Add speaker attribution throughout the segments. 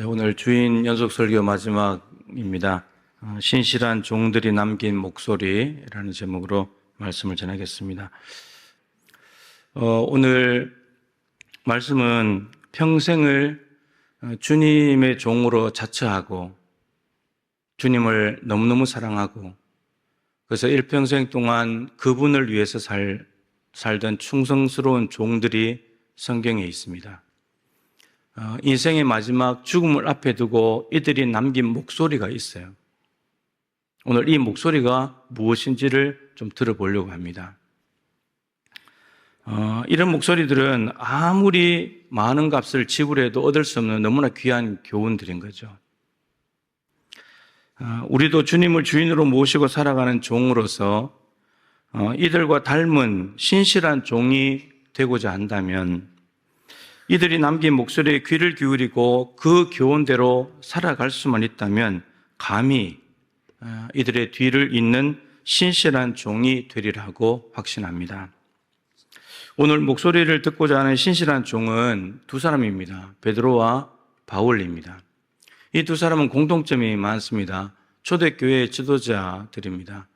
Speaker 1: 네, 오늘 주인 연속 설교 마지막입니다. 신실한 종들이 남긴 목소리라는 제목으로 말씀을 전하겠습니다. 오늘 말씀은 평생을 주님의 종으로 자처하고 주님을 너무너무 사랑하고 그래서 일평생 동안 그분을 위해서 살던 충성스러운 종들이 성경에 있습니다. 인생의 마지막 죽음을 앞에 두고 이들이 남긴 목소리가 있어요. 오늘 이 목소리가 무엇인지를 좀 들어보려고 합니다. 이런 목소리들은 아무리 많은 값을 지불해도 얻을 수 없는 너무나 귀한 교훈들인 거죠. 우리도 주님을 주인으로 모시고 살아가는 종으로서 이들과 닮은 신실한 종이 되고자 한다면 이들이 남긴 목소리에 귀를 기울이고 그 교훈대로 살아갈 수만 있다면 감히 이들의 뒤를 잇는 신실한 종이 되리라고 확신합니다. 오늘 목소리를 듣고자 하는 신실한 종은 두 사람입니다. 베드로와 바울입니다. 이 두 사람은 공통점이 많습니다. 초대교회의 지도자들입니다.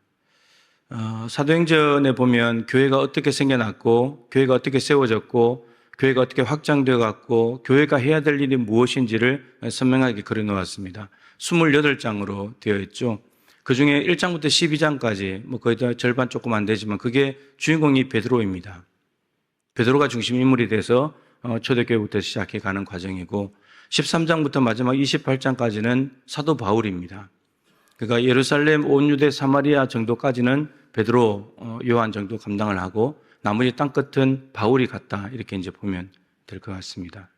Speaker 1: 사도행전에 보면 교회가 어떻게 생겨났고 교회가 어떻게 세워졌고 교회가 어떻게 확장되어 갔고 교회가 해야 될 일이 무엇인지를 선명하게 그려놓았습니다. 28장으로 되어 있죠. 그중에 1장부터 12장까지 거의 다 절반 조금 안 되지만 그게 주인공이 베드로입니다. 베드로가 중심 인물이 돼서 초대교회부터 시작해 가는 과정이고 13장부터 마지막 28장까지는 사도 바울입니다. 그러니까 예루살렘, 온 유대, 사마리아 정도까지는 베드로, 요한 정도 감당을 하고 나머지 땅끝은 바울이 갔다 이렇게 이제 보면 될 것 같습니다.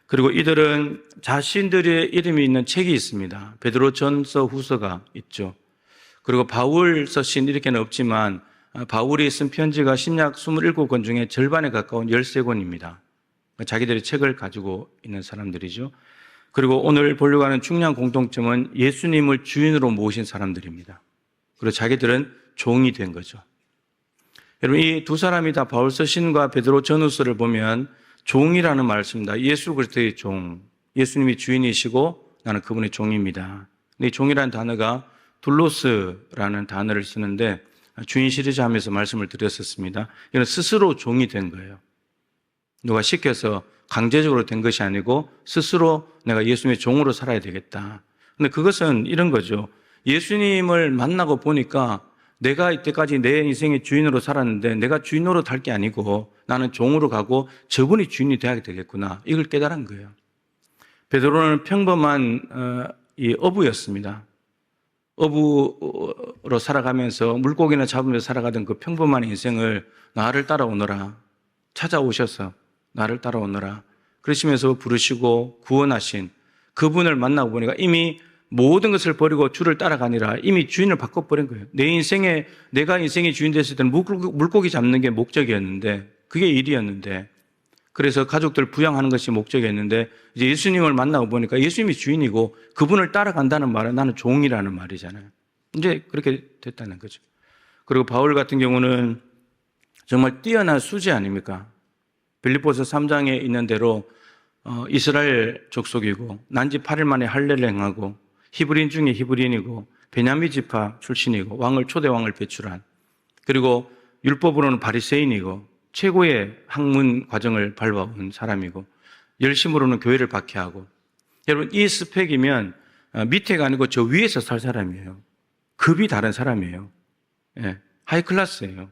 Speaker 1: 그리고 이들은 자신들의 이름이 있는 책이 있습니다. 베드로 전서 후서가 있죠. 그리고 바울 서신 이렇게는 없지만 바울이 쓴 편지가 신약 27권 중에 절반에 가까운 13권입니다. 자기들의 책을 가지고 있는 사람들이죠. 그리고 오늘 보려고 하는 중요한 공통점은 예수님을 주인으로 모신 사람들입니다. 그리고 자기들은 종이 된 거죠. 여러분, 이 두 사람이 다 바울 서신과 베드로 전후서를 보면 종이라는 말을 씁니다. 예수 그리스도의 종, 예수님이 주인이시고 나는 그분의 종입니다. 이 종이라는 단어가 둘로스라는 단어를 쓰는데 주인 시리즈 하면서 말씀을 드렸었습니다. 이건 스스로 종이 된 거예요. 누가 시켜서 강제적으로 된 것이 아니고 스스로 내가 예수님의 종으로 살아야 되겠다. 근데 그것은 이런 거죠. 예수님을 만나고 보니까 내가 이때까지 내 인생의 주인으로 살았는데 내가 주인으로 달 게 아니고 나는 종으로 가고 저분이 주인이 되어야 되겠구나. 이걸 깨달은 거예요. 베드로는 평범한 어부였습니다. 어부로 살아가면서 물고기나 잡으면서 살아가던 그 평범한 인생을 나를 따라오너라. 찾아오셔서 나를 따라오너라. 그러시면서 부르시고 구원하신 그분을 만나고 보니까 이미 모든 것을 버리고 주를 따라가니라. 이미 주인을 바꿔버린 거예요. 내가 인생의 주인 됐을 때는 물고기 잡는 게 목적이었는데, 그게 일이었는데, 그래서 가족들 부양하는 것이 목적이었는데, 이제 예수님을 만나고 보니까 예수님이 주인이고, 그분을 따라간다는 말은 나는 종이라는 말이잖아요. 이제 그렇게 됐다는 거죠. 그리고 바울 같은 경우는 정말 뛰어난 수지 아닙니까? 빌립보서 3장에 있는 대로, 이스라엘 족속이고, 난지 8일 만에 할례를 행하고, 히브리인 중에 히브리인이고 베냐민 지파 출신이고 초대 왕을 배출한 그리고 율법으로는 바리새인이고 최고의 학문 과정을 밟아온 사람이고 열심으로는 교회를 박해하고 여러분 이 스펙이면 밑에가 아니고 저 위에서 살 사람이에요. 급이 다른 사람이에요. 예, 하이 클래스예요.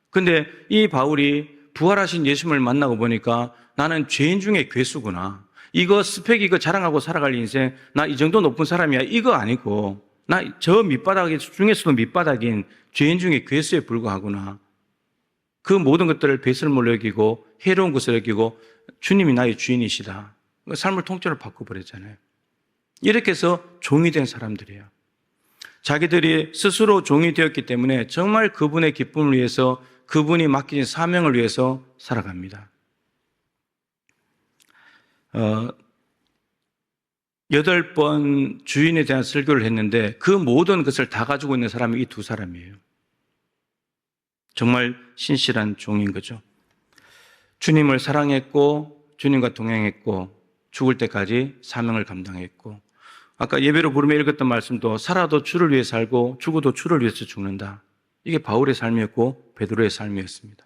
Speaker 1: 근데 이 바울이 부활하신 예수님을 만나고 보니까 나는 죄인 중에 괴수구나. 이거 스펙 이거 자랑하고 살아갈 인생 나 이 정도 높은 사람이야 이거 아니고 나 저 밑바닥 중에서도 밑바닥인 죄인 중에 괴수에 불과하구나. 그 모든 것들을 배설물로 여기고 해로운 것을 여기고 주님이 나의 주인이시다. 삶을 통째로 바꿔버렸잖아요. 이렇게 해서 종이 된 사람들이에요. 자기들이 스스로 종이 되었기 때문에 정말 그분의 기쁨을 위해서 그분이 맡기신 사명을 위해서 살아갑니다. 8번 주인에 대한 설교를 했는데 그 모든 것을 다 가지고 있는 사람이 이 두 사람이에요. 정말 신실한 종인 거죠. 주님을 사랑했고 주님과 동행했고 죽을 때까지 사명을 감당했고, 아까 예배로 부르며 읽었던 말씀도 살아도 주를 위해 살고 죽어도 주를 위해서 죽는다. 이게 바울의 삶이었고 베드로의 삶이었습니다.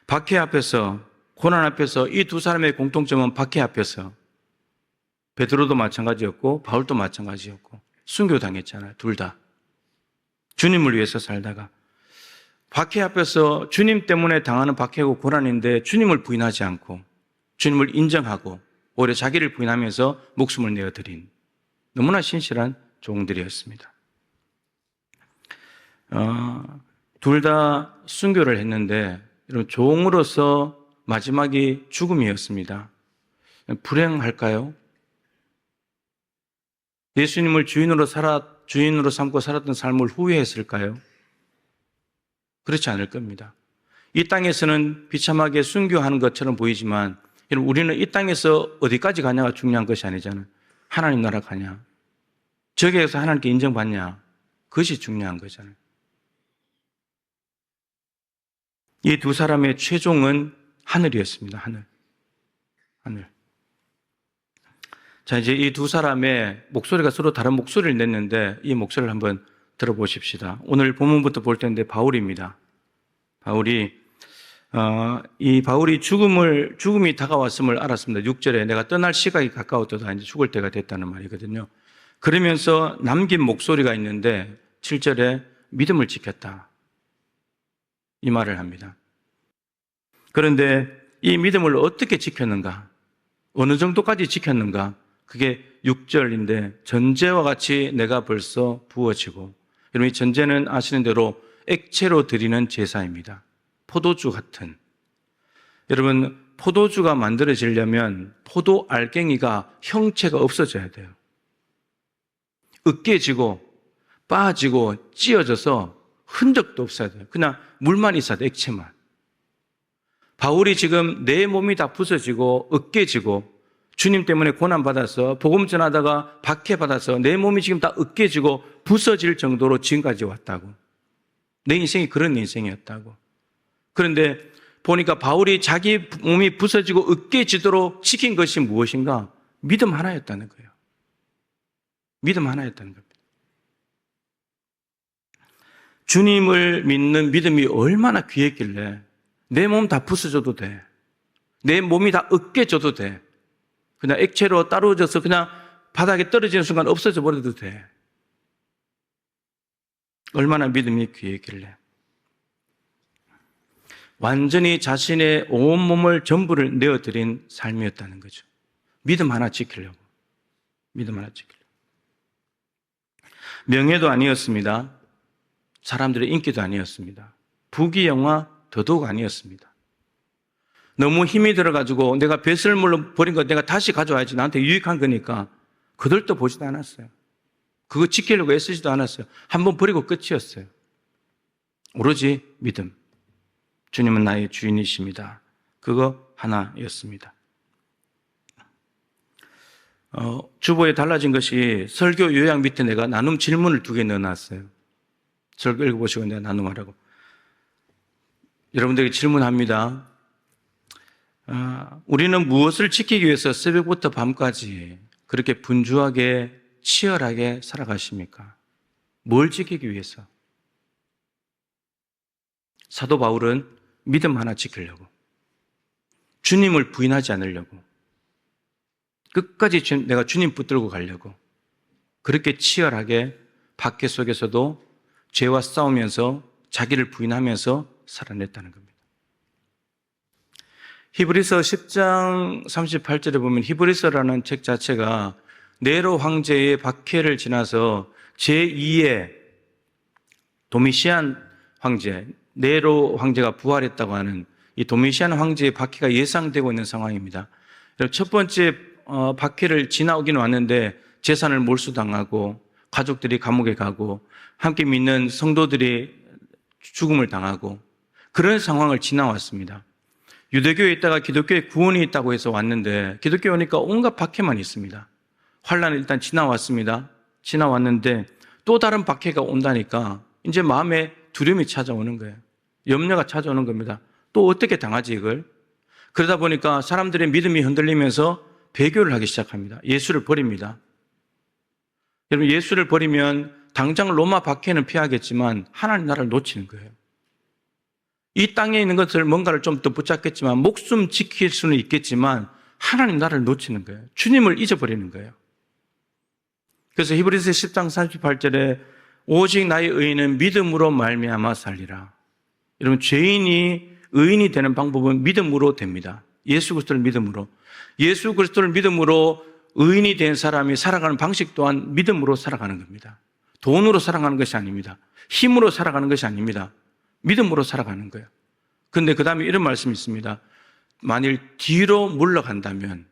Speaker 1: 박해 앞에서, 고난 앞에서 이 두 사람의 공통점은 박해 앞에서 베드로도 마찬가지였고 바울도 마찬가지였고 순교당했잖아요. 둘 다. 주님을 위해서 살다가 박해 앞에서 주님 때문에 당하는 박해고 고난인데 주님을 부인하지 않고 주님을 인정하고 오히려 자기를 부인하면서 목숨을 내어드린 너무나 신실한 종들이었습니다. 둘 다 순교를 했는데 여러분 종으로서 마지막이 죽음이었습니다. 불행할까요? 예수님을 주인으로 삼고 살았던 삶을 후회했을까요? 그렇지 않을 겁니다. 이 땅에서는 비참하게 순교하는 것처럼 보이지만 여러분 우리는 이 땅에서 어디까지 가냐가 중요한 것이 아니잖아요. 하나님 나라 가냐? 저기에서 하나님께 인정받냐? 그것이 중요한 거잖아요. 이 두 사람의 최종은 하늘이었습니다. 하늘. 자, 이제 이 두 사람의 목소리가 서로 다른 목소리를 냈는데 이 목소리를 한번 들어보십시다. 오늘 본문부터 볼 텐데 바울입니다. 바울이 죽음이 다가왔음을 알았습니다. 6절에 내가 떠날 시각이 가까웠도다 이제 죽을 때가 됐다는 말이거든요. 그러면서 남긴 목소리가 있는데 7절에 믿음을 지켰다. 이 말을 합니다. 그런데 이 믿음을 어떻게 지켰는가? 어느 정도까지 지켰는가? 그게 6절인데 전제와 같이 내가 벌써 부어지고, 여러분 이 전제는 아시는 대로 액체로 드리는 제사입니다. 포도주 같은. 여러분 포도주가 만들어지려면 포도 알갱이가 형체가 없어져야 돼요. 으깨지고 빠지고 찧어져서 흔적도 없어야 돼요. 그냥 물만 있어야 돼요. 액체만. 바울이 지금 내 몸이 다 부서지고 으깨지고 주님 때문에 고난받아서 복음 전하다가 박해받아서 내 몸이 지금 다 으깨지고 부서질 정도로 지금까지 왔다고. 내 인생이 그런 인생이었다고. 그런데 보니까 바울이 자기 몸이 부서지고 으깨지도록 지킨 것이 무엇인가? 믿음 하나였다는 거예요. 믿음 하나였다는 겁니다. 주님을 믿는 믿음이 얼마나 귀했길래 내 몸 다 부서져도 돼. 내 몸이 다 으깨져도 돼. 그냥 액체로 따로져서 그냥 바닥에 떨어지는 순간 없어져 버려도 돼. 얼마나 믿음이 귀했길래. 완전히 자신의 온몸을 전부를 내어드린 삶이었다는 거죠. 믿음 하나 지키려고. 믿음 하나 지키려고. 명예도 아니었습니다. 사람들의 인기도 아니었습니다. 부귀영화 더더욱 아니었습니다. 너무 힘이 들어가지고 내가 배설물로 버린 거 내가 다시 가져와야지 나한테 유익한 거니까 그들도 보지도 않았어요. 그거 지키려고 애쓰지도 않았어요. 한번 버리고 끝이었어요. 오로지 믿음. 주님은 나의 주인이십니다. 그거 하나였습니다. 주보에 달라진 것이 설교 요약 밑에 내가 나눔 질문을 2개 넣어놨어요. 설교 읽어보시고 내가 나눔하라고. 여러분들에게 질문합니다. 우리는 무엇을 지키기 위해서 새벽부터 밤까지 그렇게 분주하게 치열하게 살아가십니까? 뭘 지키기 위해서? 사도 바울은 믿음 하나 지키려고, 주님을 부인하지 않으려고, 끝까지 내가 주님 붙들고 가려고 그렇게 치열하게 박해 속에서도 죄와 싸우면서 자기를 부인하면서 살아냈다는 겁니다. 히브리서 10장 38절에 보면 히브리서라는 책 자체가 네로 황제의 박해를 지나서 제2의 도미시안 황제, 네로 황제가 부활했다고 하는 이 도미시안 황제의 박해가 예상되고 있는 상황입니다. 첫 번째 박해를 지나오긴 왔는데 재산을 몰수당하고 가족들이 감옥에 가고 함께 믿는 성도들이 죽음을 당하고 그런 상황을 지나왔습니다. 유대교에 있다가 기독교에 구원이 있다고 해서 왔는데 기독교에 오니까 온갖 박해만 있습니다. 환란은 일단 지나왔습니다. 지나왔는데 또 다른 박해가 온다니까 이제 마음에 두려움이 찾아오는 거예요. 염려가 찾아오는 겁니다. 또 어떻게 당하지 이걸? 그러다 보니까 사람들의 믿음이 흔들리면서 배교를 하기 시작합니다. 예수를 버립니다. 여러분, 예수를 버리면 당장 로마 박해는 피하겠지만 하나님 나라를 놓치는 거예요. 이 땅에 있는 것을 뭔가를 좀 더 붙잡겠지만 목숨 지킬 수는 있겠지만 하나님 나라를 놓치는 거예요. 주님을 잊어버리는 거예요. 그래서 히브리서 10장 38절에 오직 나의 의인은 믿음으로 말미암아 살리라. 여러분, 죄인이 의인이 되는 방법은 믿음으로 됩니다. 예수 그리스도를 믿음으로. 예수 그리스도를 믿음으로 의인이 된 사람이 살아가는 방식 또한 믿음으로 살아가는 겁니다. 돈으로 살아가는 것이 아닙니다. 힘으로 살아가는 것이 아닙니다. 믿음으로 살아가는 거예요. 그런데 그 다음에 이런 말씀이 있습니다. 만일 뒤로 물러간다면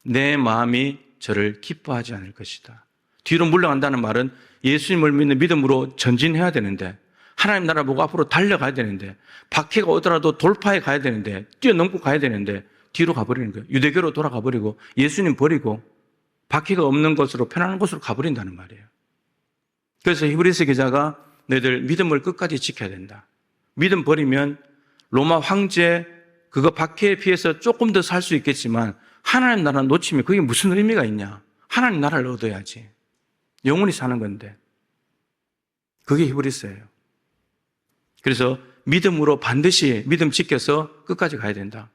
Speaker 1: 내 마음이 저를 기뻐하지 않을 것이다. 뒤로 물러간다는 말은 예수님을 믿는 믿음으로 전진해야 되는데, 하나님 나라 보고 앞으로 달려가야 되는데, 박해가 오더라도 돌파해 가야 되는데, 뛰어넘고 가야 되는데 뒤로 가버리는 거예요. 유대교로 돌아가 버리고 예수님 버리고 박해가 없는 곳으로, 편안한 곳으로 가버린다는 말이에요. 그래서 히브리서 기자가 너희들 믿음을 끝까지 지켜야 된다. 믿음 버리면 로마 황제 그거 박해에 피해서 조금 더 살 수 있겠지만 하나님 나라 놓치면 그게 무슨 의미가 있냐. 하나님 나라를 얻어야지. 영원히 사는 건데. 그게 히브리서예요. 그래서 믿음으로 반드시 믿음 지켜서 끝까지 가야 된다.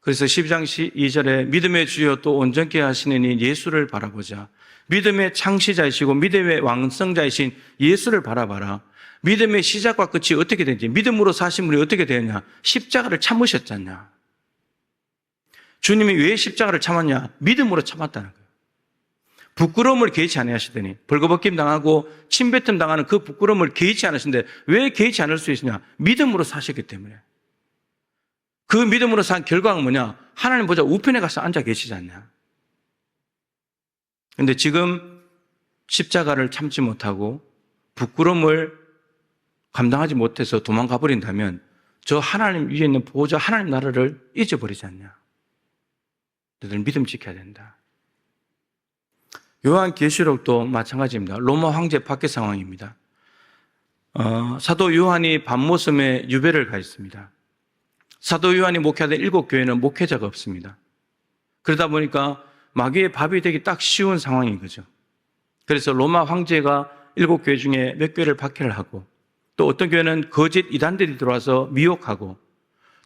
Speaker 1: 그래서 12장 2절에 믿음의 주여 또 온전케 하시는 이 예수를 바라보자. 믿음의 창시자이시고 믿음의 왕성자이신 예수를 바라봐라. 믿음의 시작과 끝이 어떻게 되는지, 믿음으로 사신 분이 어떻게 되었냐. 십자가를 참으셨잖냐. 주님이 왜 십자가를 참았냐. 믿음으로 참았다는 거예요. 부끄러움을 개의치 않으시더니, 벌거벗김 당하고 침뱉음 당하는 그 부끄러움을 개의치 않으신데 왜 개의치 않을 수 있느냐. 믿음으로 사셨기 때문에. 그 믿음으로 산 결과가 뭐냐. 하나님 보좌 우편에 가서 앉아 계시지 않냐. 그런데 지금 십자가를 참지 못하고 부끄러움을 감당하지 못해서 도망가 버린다면 저 하나님 위에 있는 보호자 하나님 나라를 잊어버리지 않냐. 너희들 믿음 지켜야 된다. 요한계시록도 마찬가지입니다. 로마 황제 박해 상황입니다. 사도 요한이 밤모섬에 유배를 가 있습니다. 사도 요한이 목회하던 7교회는 목회자가 없습니다. 그러다 보니까 마귀의 밥이 되기 딱 쉬운 상황인 거죠. 그래서 로마 황제가 7교회 중에 몇 교회를 박해를 하고, 또 어떤 교회는 거짓 이단들이 들어와서 미혹하고,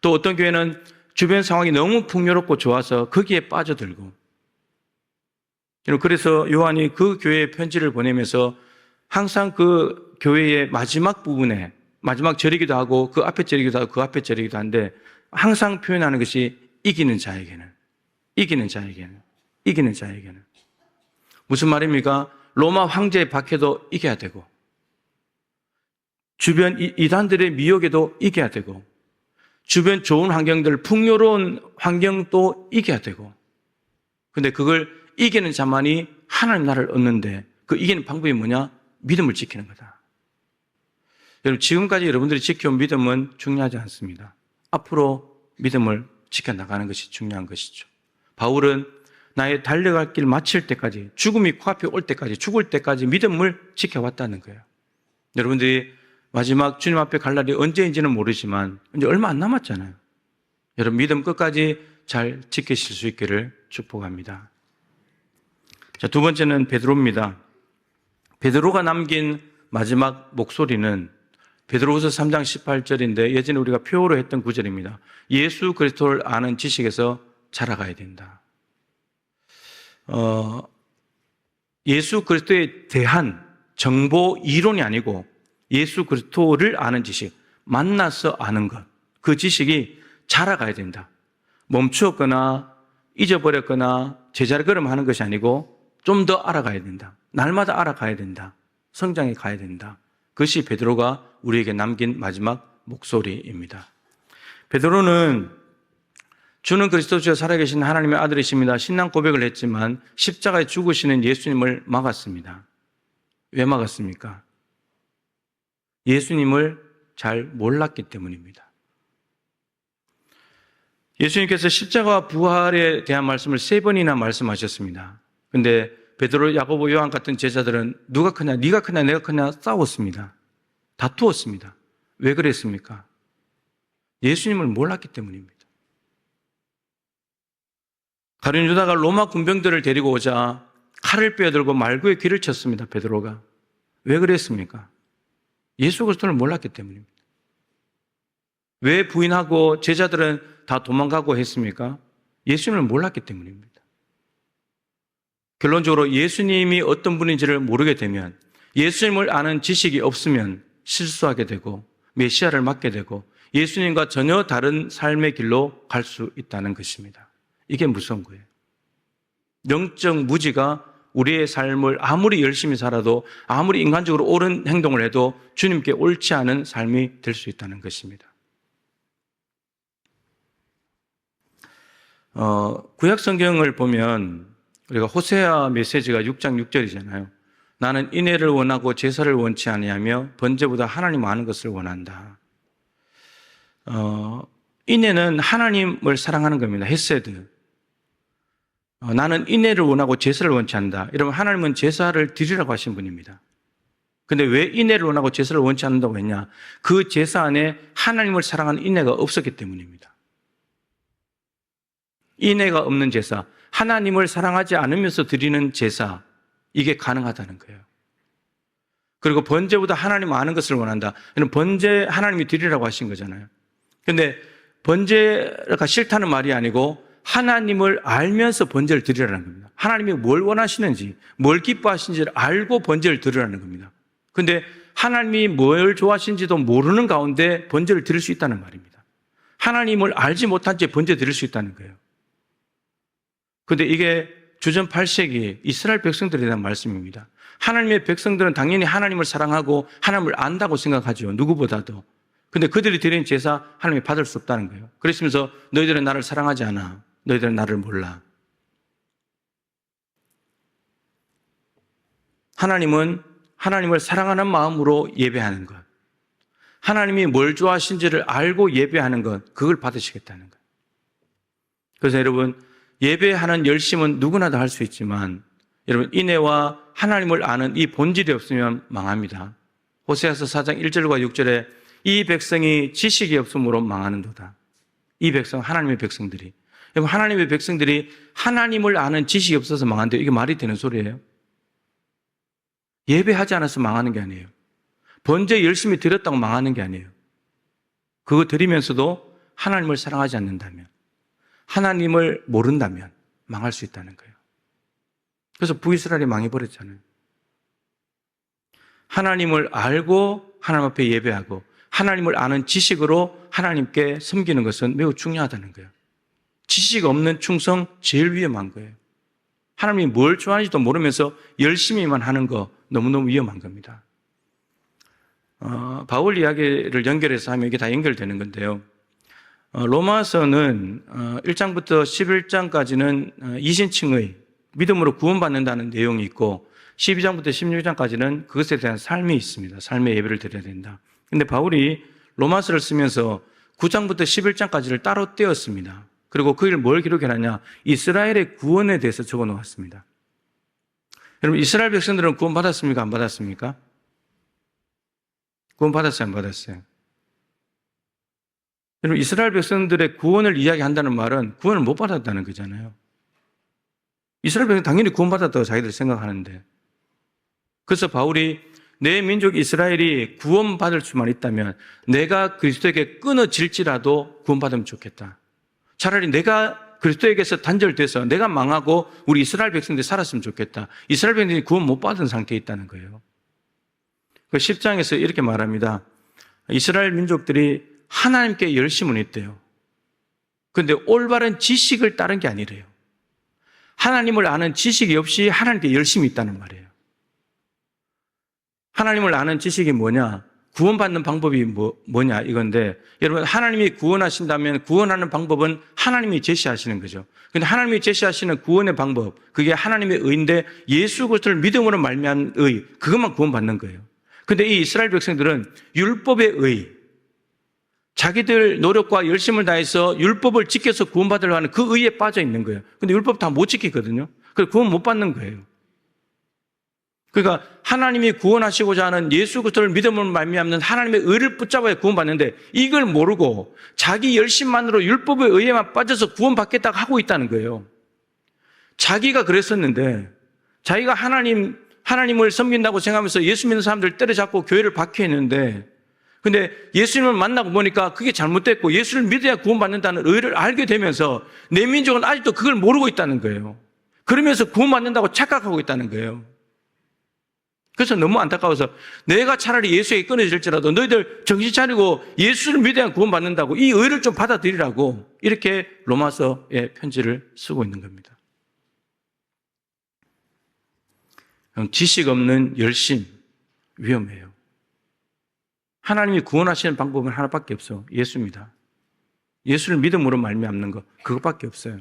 Speaker 1: 또 어떤 교회는 주변 상황이 너무 풍요롭고 좋아서 거기에 빠져들고. 그래서 요한이 그 교회에 편지를 보내면서 항상 그 교회의 마지막 부분에, 마지막 절이기도 하고 그 앞에 절이기도 하고 그 앞에 절이기도 한데 항상 표현하는 것이 이기는 자에게는, 이기는 자에게는, 이기는 자에게는. 무슨 말입니까? 로마 황제의 박해도 이겨야 되고, 주변 이단들의 미혹에도 이겨야 되고, 주변 좋은 환경들, 풍요로운 환경도 이겨야 되고. 근데 그걸 이기는 자만이 하나님 나라를 얻는데, 그 이기는 방법이 뭐냐? 믿음을 지키는 거다. 여러분, 지금까지 여러분들이 지켜온 믿음은 중요하지 않습니다. 앞으로 믿음을 지켜나가는 것이 중요한 것이죠. 바울은 나의 달려갈 길 마칠 때까지, 죽음이 코앞에 올 때까지, 죽을 때까지 믿음을 지켜왔다는 거예요. 여러분들이 마지막 주님 앞에 갈 날이 언제인지는 모르지만 이제 얼마 안 남았잖아요. 여러분, 믿음 끝까지 잘 지키실 수 있기를 축복합니다. 자, 두 번째는 베드로입니다. 베드로가 남긴 마지막 목소리는 베드로후서 3장 18절인데 예전에 우리가 표어로 했던 구절입니다. 예수 그리스도를 아는 지식에서 자라가야 된다. 예수 그리스도에 대한 정보 이론이 아니고 예수 그리스도를 아는 지식, 만나서 아는 것, 그 지식이 자라가야 된다. 멈추었거나 잊어버렸거나 제자리 걸음하는 것이 아니고 좀 더 알아가야 된다. 날마다 알아가야 된다. 성장해 가야 된다. 그것이 베드로가 우리에게 남긴 마지막 목소리입니다. 베드로는 주는 그리스도시여 살아계신 하나님의 아들이십니다. 신앙 고백을 했지만 십자가에 죽으시는 예수님을 막았습니다. 왜 막았습니까? 예수님을 잘 몰랐기 때문입니다. 예수님께서 십자가와 부활에 대한 말씀을 3번이나 말씀하셨습니다. 근데 베드로, 야고보, 요한 같은 제자들은 누가 크냐, 네가 크냐, 내가 크냐 싸웠습니다. 다투었습니다. 왜 그랬습니까? 예수님을 몰랐기 때문입니다. 가룟 유다가 로마 군병들을 데리고 오자 칼을 빼어들고 말구에 귀를 쳤습니다. 베드로가. 왜 그랬습니까? 예수 그리스도를 몰랐기 때문입니다. 왜 부인하고 제자들은 다 도망가고 했습니까? 예수님을 몰랐기 때문입니다. 결론적으로 예수님이 어떤 분인지를 모르게 되면, 예수님을 아는 지식이 없으면 실수하게 되고 메시아를 맞게 되고 예수님과 전혀 다른 삶의 길로 갈 수 있다는 것입니다. 이게 무서운 거예요. 영적 무지가 우리의 삶을 아무리 열심히 살아도, 아무리 인간적으로 옳은 행동을 해도 주님께 옳지 않은 삶이 될 수 있다는 것입니다. 구약 성경을 보면 우리가 호세아 메시지가 6장 6절이잖아요. 나는 인애를 원하고 제사를 원치 아니하며 번제보다 하나님 아는 것을 원한다. 인애는 하나님을 사랑하는 겁니다. 헤세드. 나는 인애를 원하고 제사를 원치 않는다. 이러면 하나님은 제사를 드리라고 하신 분입니다. 근데 왜 인애를 원하고 제사를 원치 않는다고 했냐? 그 제사 안에 하나님을 사랑하는 인애가 없었기 때문입니다. 인애가 없는 제사, 하나님을 사랑하지 않으면서 드리는 제사, 이게 가능하다는 거예요. 그리고 번제보다 하나님 아는 것을 원한다. 이는 번제 하나님이 드리라고 하신 거잖아요. 근데 번제가 싫다는 말이 아니고 하나님을 알면서 번제를 드리라는 겁니다. 하나님이 뭘 원하시는지, 뭘 기뻐하시는지를 알고 번제를 드리라는 겁니다. 근데 하나님이 뭘 좋아하시는지도 모르는 가운데 번제를 드릴 수 있다는 말입니다. 하나님을 알지 못한 채 번제 드릴 수 있다는 거예요. 근데 이게 주전 8세기 이스라엘 백성들에 대한 말씀입니다. 하나님의 백성들은 당연히 하나님을 사랑하고 하나님을 안다고 생각하죠. 누구보다도. 근데 그들이 드린 제사 하나님이 받을 수 없다는 거예요. 그러시면서 너희들은 나를 사랑하지 않아. 너희들은 나를 몰라. 하나님은 하나님을 사랑하는 마음으로 예배하는 것. 하나님이 뭘 좋아하신지를 알고 예배하는 것. 그걸 받으시겠다는 거예요. 그래서 여러분, 예배하는 열심은 누구나 다 할 수 있지만 여러분, 인애와 하나님을 아는 이 본질이 없으면 망합니다. 호세아서 4장 1절과 6절에 이 백성이 지식이 없으므로 망하는도다. 이 백성, 하나님의 백성들이. 여러분, 하나님의 백성들이 하나님을 아는 지식이 없어서 망한데 이게 말이 되는 소리예요? 예배하지 않아서 망하는 게 아니에요. 번제 열심히 드렸다고 망하는 게 아니에요. 그거 드리면서도 하나님을 사랑하지 않는다면, 하나님을 모른다면 망할 수 있다는 거예요. 그래서 북이스라엘이 망해버렸잖아요. 하나님을 알고 하나님 앞에 예배하고 하나님을 아는 지식으로 하나님께 섬기는 것은 매우 중요하다는 거예요. 지식 없는 충성 제일 위험한 거예요. 하나님이 뭘 좋아하는지도 모르면서 열심히만 하는 거 너무너무 위험한 겁니다. 바울 이야기를 연결해서 하면 이게 다 연결되는 건데요. 로마서는 1장부터 11장까지는 이신층의 믿음으로 구원받는다는 내용이 있고 12장부터 16장까지는 그것에 대한 삶이 있습니다. 삶의 예배를 드려야 된다. 근데 바울이 로마서를 쓰면서 9장부터 11장까지를 따로 떼었습니다. 그리고 거기를 뭘 기록해놨냐? 이스라엘의 구원에 대해서 적어놓았습니다. 여러분, 이스라엘 백성들은 구원받았습니까? 안 받았습니까? 구원받았어요? 안 받았어요? 여러분, 이스라엘 백성들의 구원을 이야기한다는 말은 구원을 못 받았다는 거잖아요. 이스라엘 백성은 당연히 구원받았다고 자기들 생각하는데, 그래서 바울이 내 민족 이스라엘이 구원받을 수만 있다면 내가 그리스도에게 끊어질지라도 구원받으면 좋겠다. 차라리 내가 그리스도에게서 단절돼서 내가 망하고 우리 이스라엘 백성들이 살았으면 좋겠다. 이스라엘 백성들이 구원 못 받은 상태에 있다는 거예요. 그 10장에서 이렇게 말합니다. 이스라엘 민족들이 하나님께 열심은 있대요. 그런데 올바른 지식을 따른 게 아니래요. 하나님을 아는 지식이 없이 하나님께 열심히 있다는 말이에요. 하나님을 아는 지식이 뭐냐? 구원받는 방법이 뭐냐 이건데, 여러분, 하나님이 구원하신다면 구원하는 방법은 하나님이 제시하시는 거죠. 근데 하나님이 제시하시는 구원의 방법, 그게 하나님의 의인데 예수 그리스도를 믿음으로 말미암은 의, 그것만 구원받는 거예요. 근데 이 이스라엘 백성들은 율법의 의, 자기들 노력과 열심을 다해서 율법을 지켜서 구원받으려고 하는 그 의에 빠져 있는 거예요. 근데 율법 다 못 지키거든요. 그래서 구원 못 받는 거예요. 그러니까 하나님이 구원하시고자 하는 예수 그리스도를 믿음으로 말미암는 하나님의 의를 붙잡아야 구원받는데, 이걸 모르고 자기 열심만으로 율법의 의에만 빠져서 구원받겠다고 하고 있다는 거예요. 자기가 그랬었는데 자기가 하나님을 섬긴다고 생각하면서 예수 믿는 사람들 때려잡고 교회를 박해했는데, 근데 예수님을 만나고 보니까 그게 잘못됐고 예수를 믿어야 구원받는다는 의를 알게 되면서 내 민족은 아직도 그걸 모르고 있다는 거예요. 그러면서 구원받는다고 착각하고 있다는 거예요. 그래서 너무 안타까워서 내가 차라리 예수에게 끊어질지라도 너희들 정신 차리고 예수를 믿어야 구원받는다고 이 의를 좀 받아들이라고 이렇게 로마서의 편지를 쓰고 있는 겁니다. 지식 없는 열심 위험해요. 하나님이 구원하시는 방법은 하나밖에 없어. 예수입니다. 예수를 믿음으로 말미암는 것, 그것밖에 없어요.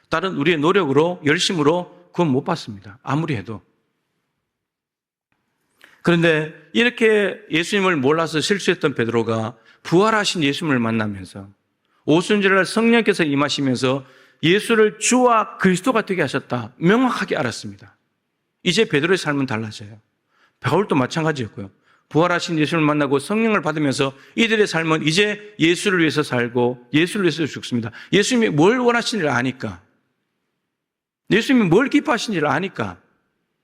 Speaker 1: 다른 우리의 노력으로 열심으로 구원 못 받습니다. 아무리 해도. 그런데 이렇게 예수님을 몰라서 실수했던 베드로가 부활하신 예수님을 만나면서 오순절날 성령께서 임하시면서 예수를 주와 그리스도가 되게 하셨다 명확하게 알았습니다. 이제 베드로의 삶은 달라져요. 바울도 마찬가지였고요. 부활하신 예수를 만나고 성령을 받으면서 이들의 삶은 이제 예수를 위해서 살고 예수를 위해서 죽습니다. 예수님이 뭘 원하시는지를 아니까, 예수님이 뭘 기뻐하시는지를 아니까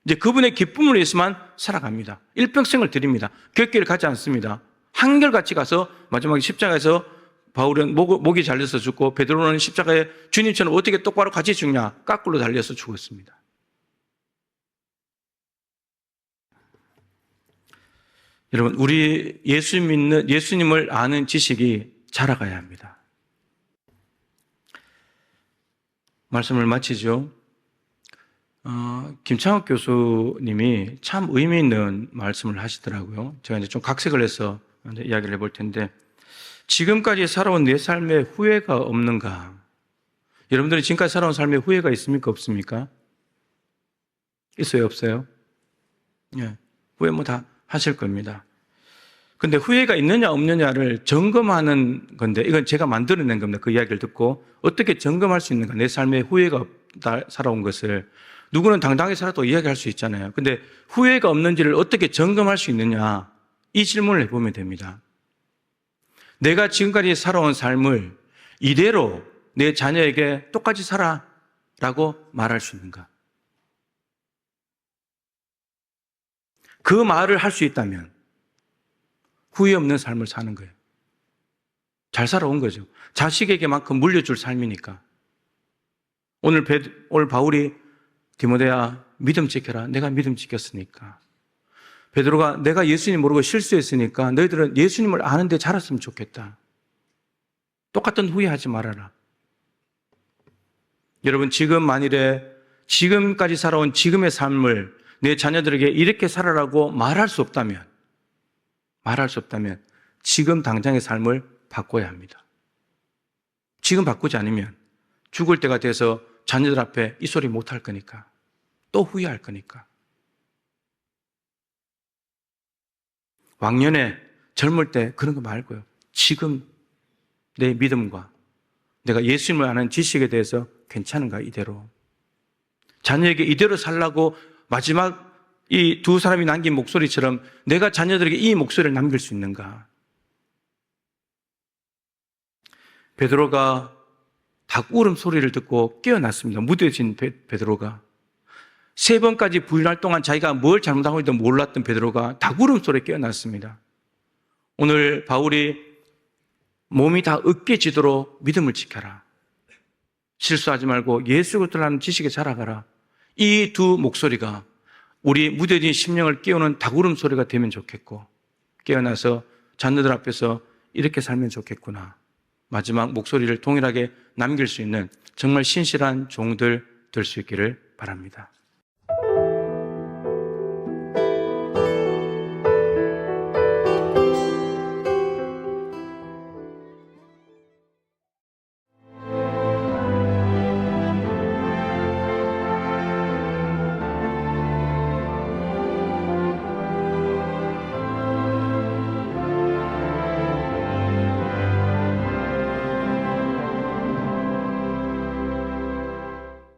Speaker 1: 이제 그분의 기쁨을 위해서만 살아갑니다. 일평생을 드립니다. 격기를 갖지 않습니다. 한결같이 가서 마지막에 십자가에서 바울은 목이 잘려서 죽고 베드로는 십자가에 주님처럼 어떻게 똑바로 같이 죽냐, 까꿀로 달려서 죽었습니다. 여러분, 우리 예수님을 아는 지식이 자라가야 합니다. 말씀을 마치죠. 김창욱 교수님이 참 의미 있는 말씀을 하시더라고요. 제가 이제 좀 각색을 해서 이야기를 해볼 텐데, 지금까지 살아온 내 삶에 후회가 없는가? 여러분들이 지금까지 살아온 삶에 후회가 있습니까? 없습니까? 있어요? 없어요? 예, 후회 뭐 다 하실 겁니다. 근데 후회가 있느냐 없느냐를 점검하는 건데, 이건 제가 만들어낸 겁니다. 그 이야기를 듣고 어떻게 점검할 수 있는가? 내 삶에 후회가 없다 살아온 것을. 누구는 당당하게 살아도 이야기할 수 있잖아요. 근데 후회가 없는지를 어떻게 점검할 수 있느냐, 이 질문을 해보면 됩니다. 내가 지금까지 살아온 삶을 이대로 내 자녀에게 똑같이 살아라고 말할 수 있는가? 그 말을 할 수 있다면 후회 없는 삶을 사는 거예요. 잘 살아온 거죠. 자식에게만큼 물려줄 삶이니까. 오늘 바울이 디모데야 믿음 지켜라. 내가 믿음 지켰으니까. 베드로가 내가 예수님 모르고 실수했으니까 너희들은 예수님을 아는데 자랐으면 좋겠다. 똑같은 후회하지 말아라. 여러분, 지금 만일에 지금까지 살아온 지금의 삶을 내 자녀들에게 이렇게 살아라고 말할 수 없다면 지금 당장의 삶을 바꿔야 합니다. 지금 바꾸지 않으면 죽을 때가 돼서 자녀들 앞에 이 소리 못 할 거니까, 또 후회할 거니까. 왕년에 젊을 때 그런 거 말고요. 지금 내 믿음과 내가 예수님을 아는 지식에 대해서 괜찮은가, 이대로. 자녀에게 이대로 살라고 마지막 이 두 사람이 남긴 목소리처럼 내가 자녀들에게 이 목소리를 남길 수 있는가? 베드로가 닭울음 소리를 듣고 깨어났습니다. 무뎌진 베드로가. 3번까지 부인할 동안 자기가 뭘 잘못하고 있는지 몰랐던 베드로가 닭울음 소리에 깨어났습니다. 오늘 바울이 몸이 다 으깨지도록 믿음을 지켜라. 실수하지 말고 예수 그리스도를 아는 지식에 자라가라. 이 두 목소리가 우리 무뎌진 심령을 깨우는 닭울음 소리가 되면 좋겠고, 깨어나서 자녀들 앞에서 이렇게 살면 좋겠구나. 마지막 목소리를 동일하게 남길 수 있는 정말 신실한 종들 될 수 있기를 바랍니다.